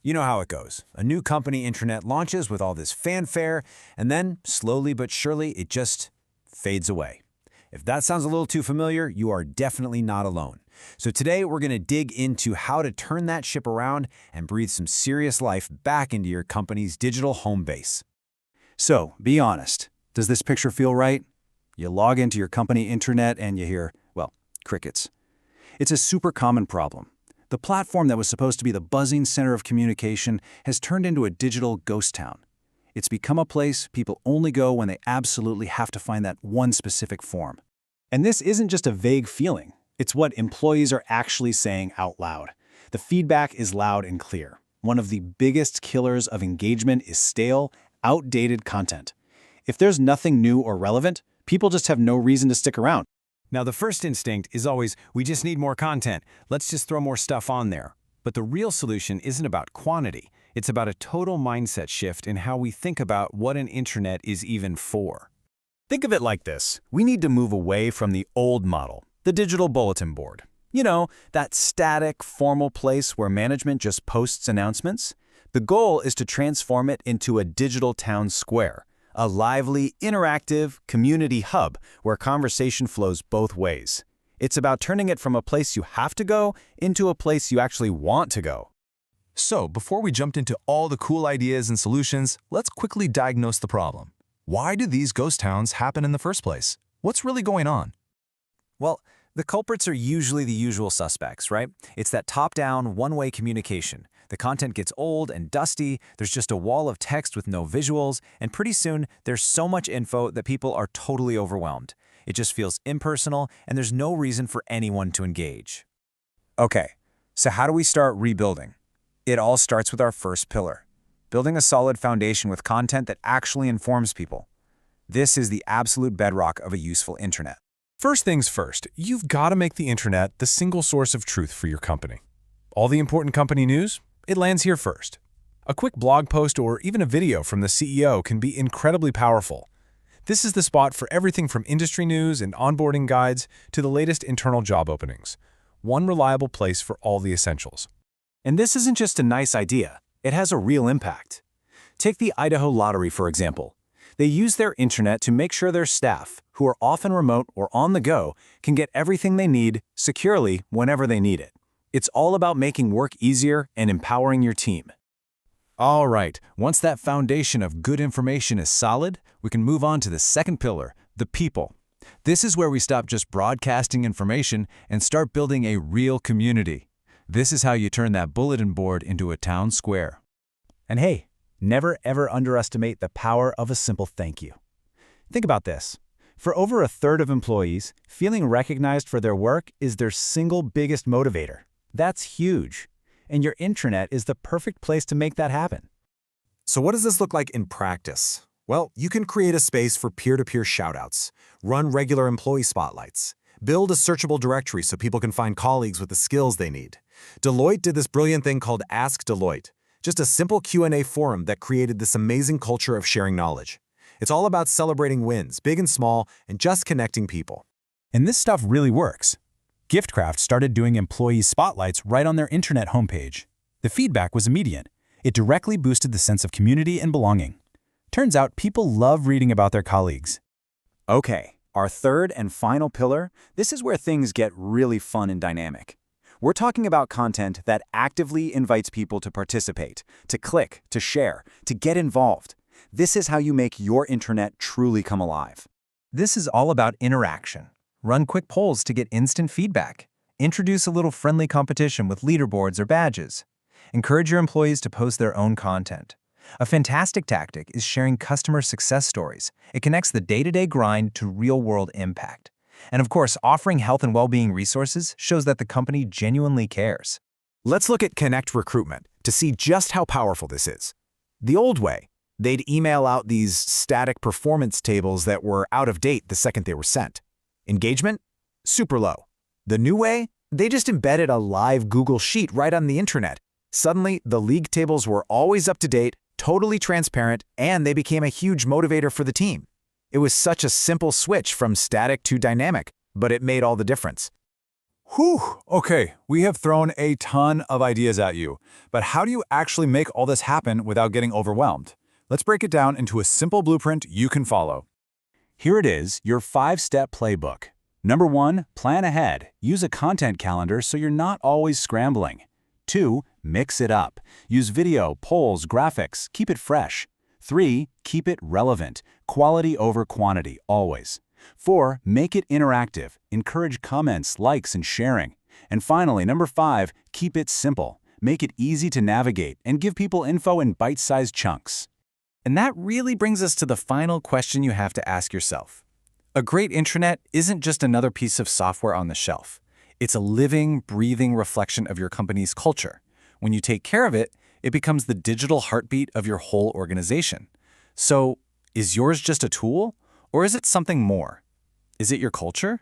You know how it goes. A new company intranet launches with all this fanfare, and then, slowly but surely, it just fades away. If that sounds a little too familiar, you are definitely not alone. So today, we're going to dig into how to turn that ship around and breathe some serious life back into your company's digital home base. So, be honest. Does this picture feel right? You log into your company intranet and you hear, well, crickets. It's a super common problem. The platform that was supposed to be the buzzing center of communication has turned into a digital ghost town. It's become a place people only go when they absolutely have to find that one specific form. And this isn't just a vague feeling. It's what employees are actually saying out loud. The feedback is loud and clear. One of the biggest killers of engagement is stale, outdated content. If there's nothing new or relevant, people just have no reason to stick around. Now, the first instinct is always, we just need more content. Let's just throw more stuff on there. But the real solution isn't about quantity. It's about a total mindset shift in how we think about what an intranet is even for. Think of it like this. We need to move away from the old model, the digital bulletin board. You know, that static, formal place where management just posts announcements. The goal is to transform it into a digital town square, a lively, interactive community hub where conversation flows both ways. It's about turning it from a place you have to go into a place you actually want to go. So, before we jump into all the cool ideas and solutions, let's quickly diagnose the problem. Why do these ghost towns happen in the first place? What's really going on? Well, the culprits are usually the usual suspects, right? It's that top-down, one-way communication. The content gets old and dusty, there's just a wall of text with no visuals, and pretty soon there's so much info that people are totally overwhelmed. It just feels impersonal, and there's no reason for anyone to engage. Okay, so how do we start rebuilding? It all starts with our first pillar, building a solid foundation with content that actually informs people. This is the absolute bedrock of a useful intranet. First things first, you've got to make the intranet the single source of truth for your company. All the important company news, it lands here first. A quick blog post or even a video from the CEO can be incredibly powerful. This is the spot for everything from industry news and onboarding guides to the latest internal job openings. One reliable place for all the essentials. And this isn't just a nice idea. It has a real impact. Take the Idaho Lottery, for example. They use their intranet to make sure their staff, who are often remote or on the go, can get everything they need securely whenever they need it. It's all about making work easier and empowering your team. All right, once that foundation of good information is solid, we can move on to the second pillar, the people. This is where we stop just broadcasting information and start building a real community. This is how you turn that bulletin board into a town square. And hey, never ever underestimate the power of a simple thank you. Think about this. For over a third of employees, feeling recognized for their work is their single biggest motivator. That's huge. And your intranet is the perfect place to make that happen. So what does this look like in practice? Well, you can create a space for peer-to-peer shoutouts, run regular employee spotlights, build a searchable directory so people can find colleagues with the skills they need. Deloitte did this brilliant thing called Ask Deloitte, just a simple Q&A forum that created this amazing culture of sharing knowledge. It's all about celebrating wins, big and small, and just connecting people. And this stuff really works. Giftcraft started doing employee spotlights right on their intranet homepage. The feedback was immediate. It directly boosted the sense of community and belonging. Turns out people love reading about their colleagues. Okay, our third and final pillar, this is where things get really fun and dynamic. We're talking about content that actively invites people to participate, to click, to share, to get involved. This is how you make your intranet truly come alive. This is all about interaction. Run quick polls to get instant feedback. Introduce a little friendly competition with leaderboards or badges. Encourage your employees to post their own content. A fantastic tactic is sharing customer success stories. It connects the day-to-day grind to real-world impact. And of course, offering health and well-being resources shows that the company genuinely cares. Let's look at Connect Recruitment to see just how powerful this is. The old way, they'd email out these static performance tables that were out of date the second they were sent. Engagement? Super low. The new way? They just embedded a live Google Sheet right on the intranet. Suddenly, the league tables were always up to date, totally transparent, and they became a huge motivator for the team. It was such a simple switch from static to dynamic, but it made all the difference. Whew, okay, we have thrown a ton of ideas at you, but how do you actually make all this happen without getting overwhelmed? Let's break it down into a simple blueprint you can follow. Here it is, your 5-step playbook. Number 1, plan ahead. Use a content calendar so you're not always scrambling. 2, mix it up. Use video, polls, graphics. Keep it fresh. 3, keep it relevant. Quality over quantity, always. 4, make it interactive. Encourage comments, likes, and sharing. And finally, number 5, keep it simple. Make it easy to navigate and give people info in bite-sized chunks. And that really brings us to the final question you have to ask yourself. A great intranet isn't just another piece of software on the shelf. It's a living, breathing reflection of your company's culture. When you take care of it, it becomes the digital heartbeat of your whole organization. So, is yours just a tool, or is it something more? Is it your culture?